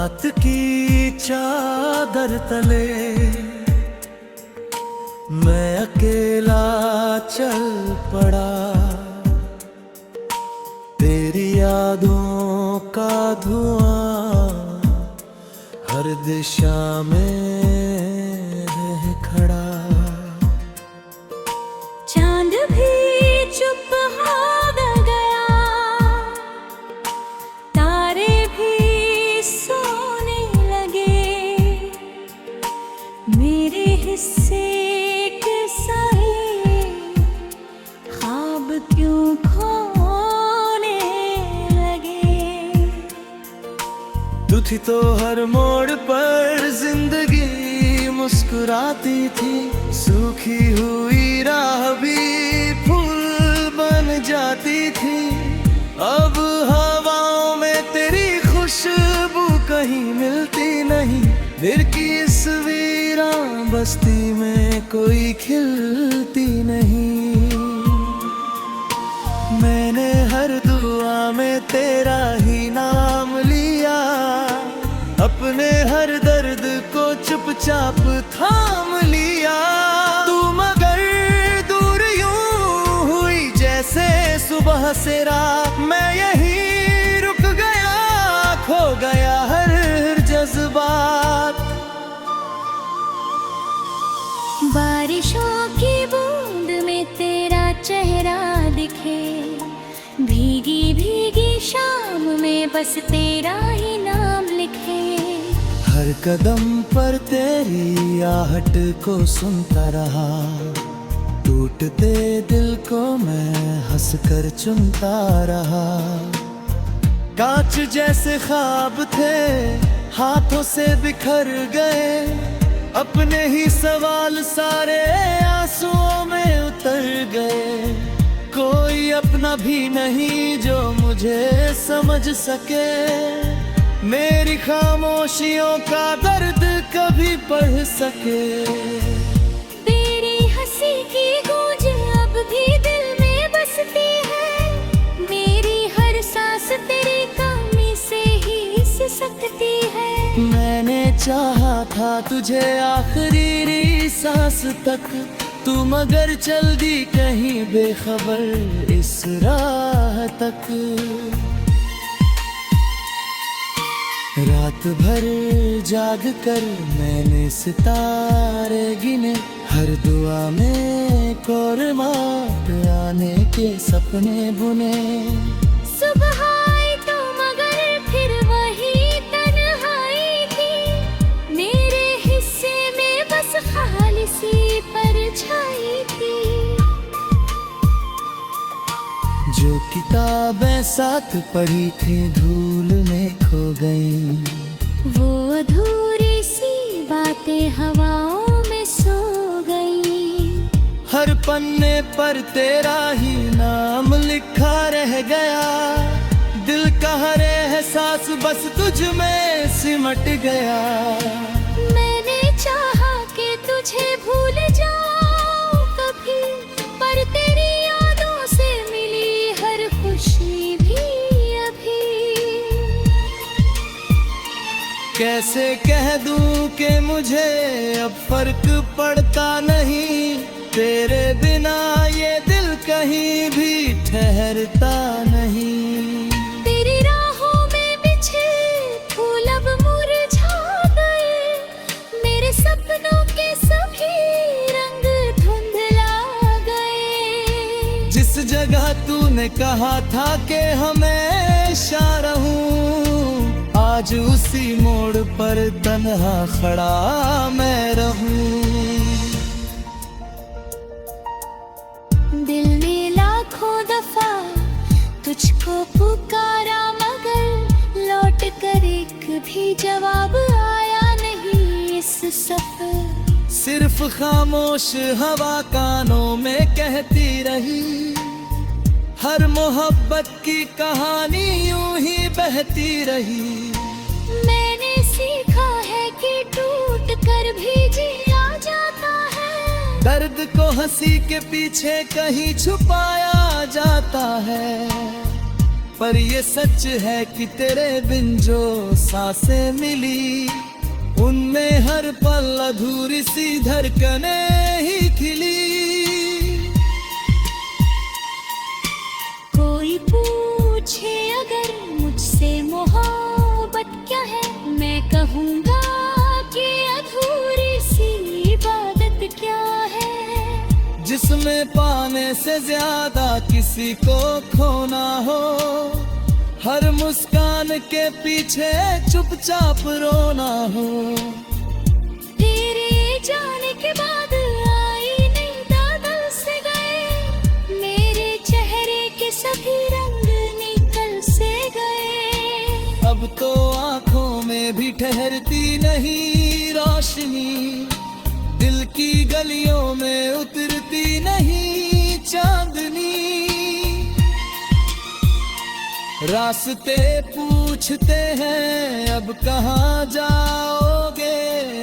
रात की चादर तले मैं अकेला चल पड़ा, तेरी यादों का धुआं हर दिशा में है खड़ा। चांद भी चुप हो गया, तारे भी सोने लगे, मेरे हिस्से के साए ख्वाब क्यों खोने लगे। तू थी तो हर मोड़ पर जिंदगी मुस्कुराती थी, सूखी हुई राह भी फूल बन जाती थी। अब हवाओं में तेरी खुशबू कहीं मिलती नहीं, दिल की इस वीरान बस्ती में कोई खिलती नहीं। मैंने हर दुआ में तेरा ही नाम लिया, अपने हर दर्द को चुपचाप थाम लिया। तू मगर दूर यूं हुई जैसे सुबह से रात, मैं यहीं रुक गया, खो गया हर जज्बात। बारिशों की बूंद में तेरा चेहरा दिखे, भीगी भीगी शाम में बस तेरा ही नाम लिखे। हर कदम पर तेरी आहट को सुनता रहा, टूटते दिल को मैं हंसकर चुनता रहा। कांच जैसे ख्वाब थे हाथों से बिखर गए, अपने ही सवाल सारे आंसुओं में उतर गए। कोई अपना भी नहीं जो मुझे समझ सके, मेरी खामोशियों का दर्द कभी पढ़ सके। तेरी हंसी की गूंज अब भी दिल में बसती है, मेरी हर सांस तेरी कमी से ही सिसकती है। मैंने चाहा था तुझे आखिरी सांस तक, तू मगर चल दी कहीं बेखबर इस राह तक। रात भर जाग कर मैंने सितारे गिने, हर दुआ में कोरमात आने के सपने बुने। सुबह आई तो मगर फिर वही तन्हाई थी, मेरे हिस्से में बस खाली सी परछाई थी। जो किताबें साथ पढ़ी थी धूल में खो गई, वो अधूरी सी बातें हवाओं में सो गई। हर पन्ने पर तेरा ही नाम लिखा रह गया, दिल का हर एहसास बस तुझ में सिमट गया। मैंने चाहा कि तुझे भूल जाऊं कभी, पर तेरी यादों से मिली हर खुशी भी अभी। कैसे कह दूं कि मुझे अब फर्क पड़ता नहीं, तेरे बिना ये दिल कहीं भी ठहरता नहीं। तेरी राहों में बिछे फूल अब मुरझा गए, मेरे सपनों के सभी रंग धुंधला गए। जिस जगह तूने कहा था कि हमेशा रहूं, आज उसी मोड़ पर तन्हा खड़ा मैं रहूं। दिल ने लाखों दफा तुझको पुकारा, मगर लौट कर एक भी जवाब आया नहीं इस सफर। सिर्फ खामोश हवा कानों में कहती रही, हर मोहब्बत की कहानी यूं ही बहती रही। मैंने सीखा है कि टूट कर भी जिया जाता है, दर्द को हंसी के पीछे कहीं छुपाया जाता है। पर ये सच है कि तेरे बिन जो सांसें मिली, उनमें हर पल अधूरी सी धड़कनें ही खिली। कोई पूछे अगर मुझसे मोहब्बत क्या है, मैं कहूँगा कि अधूरी सी इबादत क्या है। जिसमें पाने से ज्यादा किसी को खोना हो, हर मुस्कान के पीछे चुपचाप रोना हो। तेरे जाने के बाद आई नहीं बादल से गए, मेरे चेहरे के सभी रंग निकल से गए। अब तो आंखों में भी ठहरती नहीं रोशनी, दिल की गलियों में उतरती नहीं चांदनी। रास्ते पूछते हैं अब कहाँ जाओगे,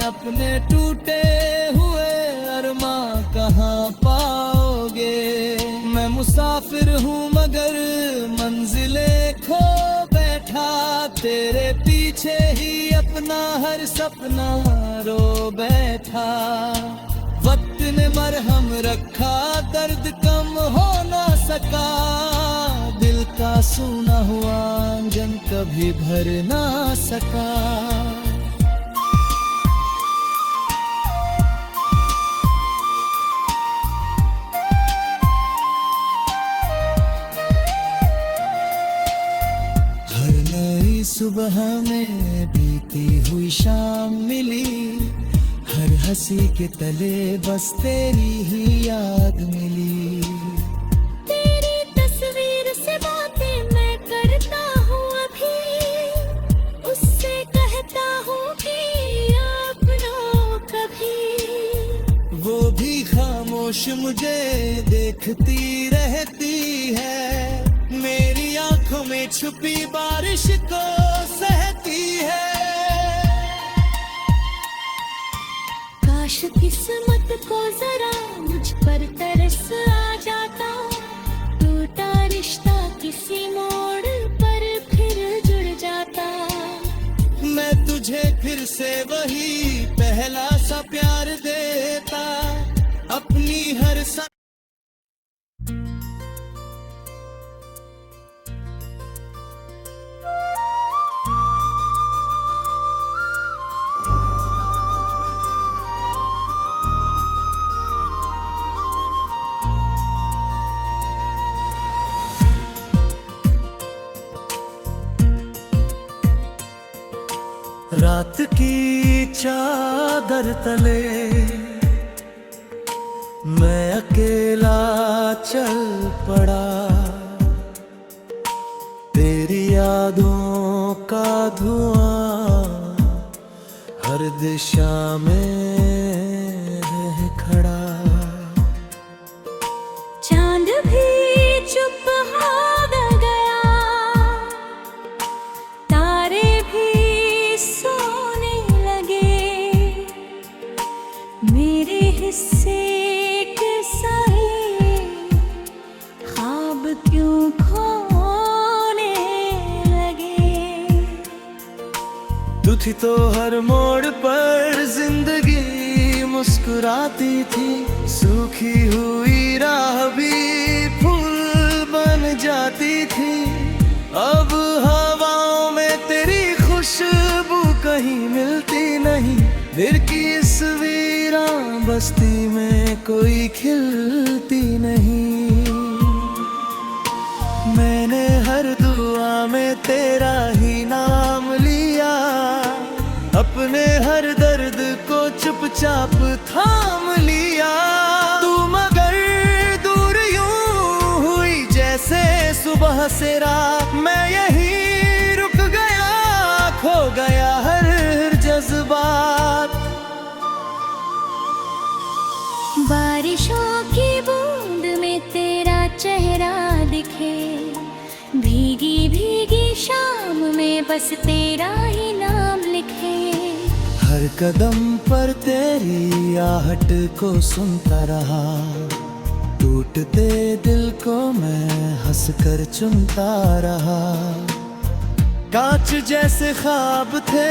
अपने टूटे हुए अरमां कहाँ पाओगे। मैं मुसाफिर हूँ मगर मंजिलें खो बैठा, तेरे पीछे ही अपना हर सपना रो बैठा। वक्त ने मरहम रखा, दर्द कम हो ना सका, दिल का सूना हुआ आंगन कभी भर ना सका। हर नई सुबह में बीती हुई शाम मिली, हर हंसी के तले बस तेरी ही याद मिली। तेरी तस्वीर से बातें मैं करता हूँ अभी, उससे कहता हूँ कि अपनों कभी। वो भी खामोश मुझे देखती रहती है, मेरी आंखों में छुपी बारिश को सहती है। काश किस्मत को जरा मुझ पर तरस आ जाता, टूटा रिश्ता किसी मोड़ पर फिर जुड़ जाता। मैं तुझे फिर से वही पहला सा प्यार देता, अपनी हर रात की चादर तले मैं अकेला चल पड़ा, तेरी यादों का धुआं हर दिशा में है खड़ा। चांद भी चुप हो गया, तारे भी सोने लगे, मेरे हिस्से के साए ख्वाब क्यों खोने लगे। तू थी तो हर मोड़ पर जिंदगी मुस्कुराती थी, सूखी हुई राह भी फूल बन जाती थी। अब हवाओं में तेरी खुशबू कहीं मिलती नहीं, दिल की इस वीरान बस्ती में कोई खिलती नहीं। मैंने हर दुआ में तेरा ही नाम लिया, अपने हर दर्द को चुपचाप थाम लिया। तू मगर दूर यूं हुई जैसे सुबह से रात, मैं यहीं रुक गया, खो गया हर जज्बात। बारिशों की बूंद में तेरा चेहरा दिखे, भीगी भीगी शाम में बस तेरा ही नाम लिखे। हर कदम पर तेरी आहट को सुनता रहा, टूट टूटते दिल को मैं हंसकर चुनता रहा। कांच जैसे ख्वाब थे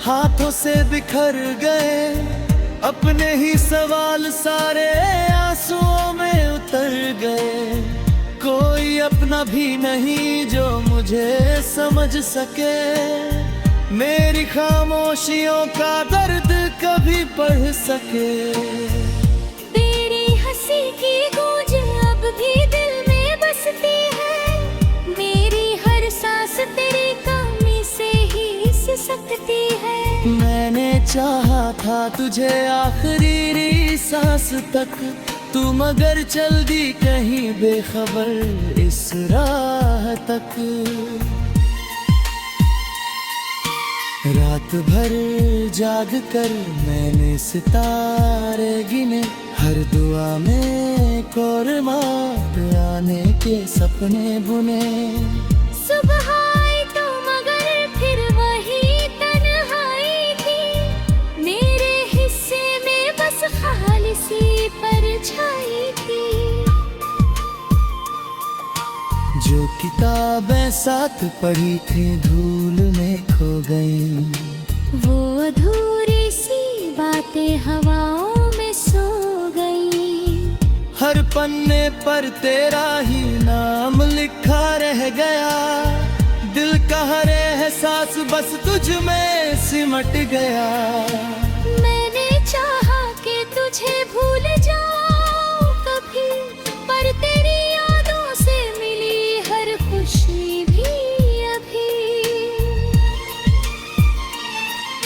हाथों से बिखर गए, अपने ही सवाल सारे आंसुओं में उतर गए। कोई अपना भी नहीं जो मुझे समझ सके, मेरी खामोशियों का दर्द कभी पढ़ सके। तेरी हंसी की गूंज अब भी दिल में बसती है, मेरी हर सांस तेरी कमी से ही सिसकती है। मैंने चाहा था तुझे आखिरी सांस तक, तू मगर चल दी कहीं बेखबर इस राह तक। रात भर जाग कर मैंने सितारे गिने, हर दुआ में कोरमात आने के सपने बुने। सुबह आई तो मगर फिर वही तन्हाई थी, मेरे हिस्से में बस खाली सी परछाई थी। जो किताबें साथ पढ़ी थी धूल में खो गई, वो अधूरी सी बातें हवाओं में सो गई। हर पन्ने पर तेरा ही नाम लिखा रह गया, दिल का हर एहसास बस तुझ में सिमट गया। मैंने चाहा कि तुझे भूल जाऊं कभी, पर तेरी यादों से मिली हर खुशी भी अभी।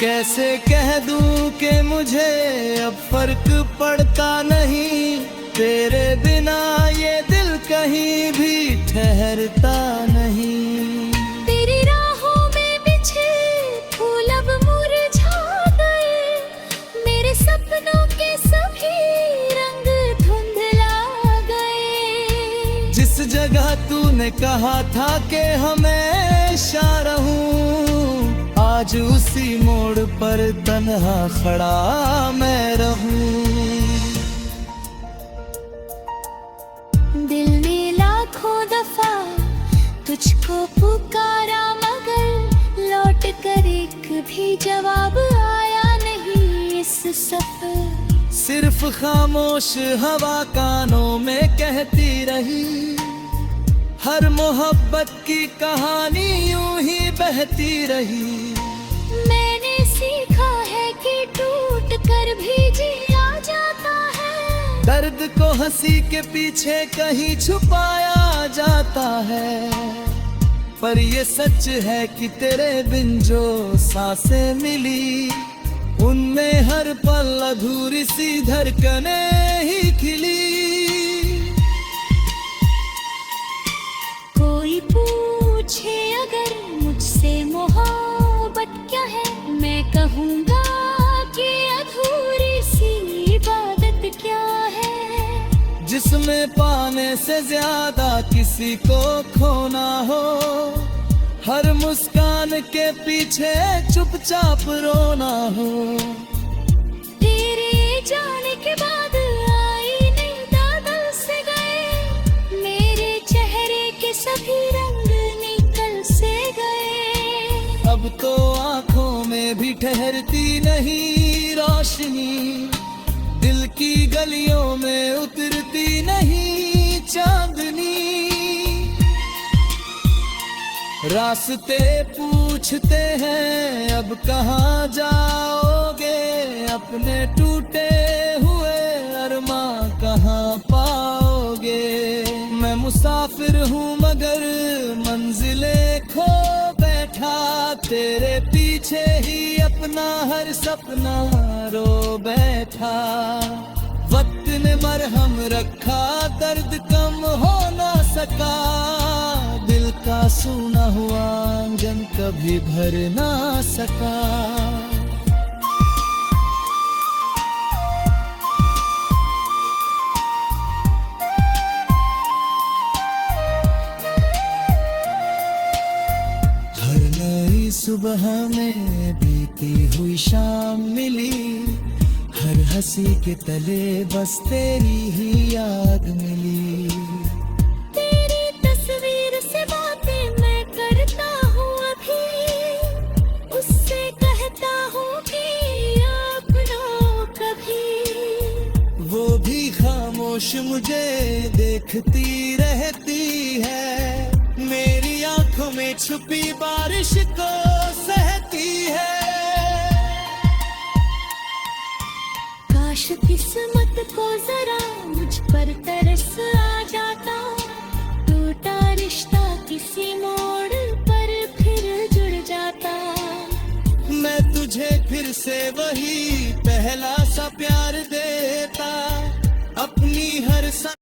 कैसे कह दूं कि मुझे अब फर्क पड़ता नहीं, तेरे बिना ये दिल कहीं भी ठहरता नहीं। तेरी राहों में बिछे फूल अब मुरझा गए, मेरे सपनों के सभी रंग धुंधला गए। जिस जगह तूने कहा था कि हमेशा रहूं, आज उसी मोड़ पर तन्हा खड़ा मैं रहूं। दिल ने लाखों दफा तुझको पुकारा, मगर लौट कर एक भी जवाब आया नहीं इस सफर। सिर्फ खामोश हवा कानों में कहती रही, हर मोहब्बत की कहानी यूं ही बहती रही। मैंने सीखा है कि टूट कर भी जिया जाता है, दर्द को हंसी के पीछे कहीं छुपाया जाता है। पर ये सच है कि तेरे बिन जो सांसें मिली, उनमें हर पल अधूरी सी धड़कनें ही खिली। कोई पूछे अगर मुझसे मोहब्बत क्या है, मैं कहूँगा कि अधूरी सी इबादत क्या है। जिसमें पाने से ज्यादा किसी को खोना हो, हर मुस्कान के पीछे चुपचाप रोना हो। तेरे जाने के बाद आईने बादल से गए, मेरे चेहरे के सभी रंग निकल से गए। अब तो आंखों में भी ठहरती नहीं रोशनी, दिल की गलियों में उतरती नहीं चांदनी। रास्ते पूछते हैं अब कहाँ जाओगे, अपने टूटे हुए अरमां कहाँ पाओगे। मैं मुसाफिर हूँ मगर मंजिलें खो बैठा, तेरे पीछे ही अपना हर सपना रो बैठा। वक्त ने मरहम रखा, दर्द कम हो ना सका, दिल का सूना हुआ आंगन कभी भर ना सका। हर नई सुबह में बीती हुई शाम मिली, हर हंसी के तले बस तेरी ही याद मिली। खामोश मुझे देखती रहती है, मेरी आंखों में छुपी बारिश को सहती है। काश किस्मत को जरा मुझ पर तरस आ जाता, टूटा रिश्ता किसी मोड़ पर फिर जुड़ जाता। मैं तुझे फिर से वही पहला सा प्यार दे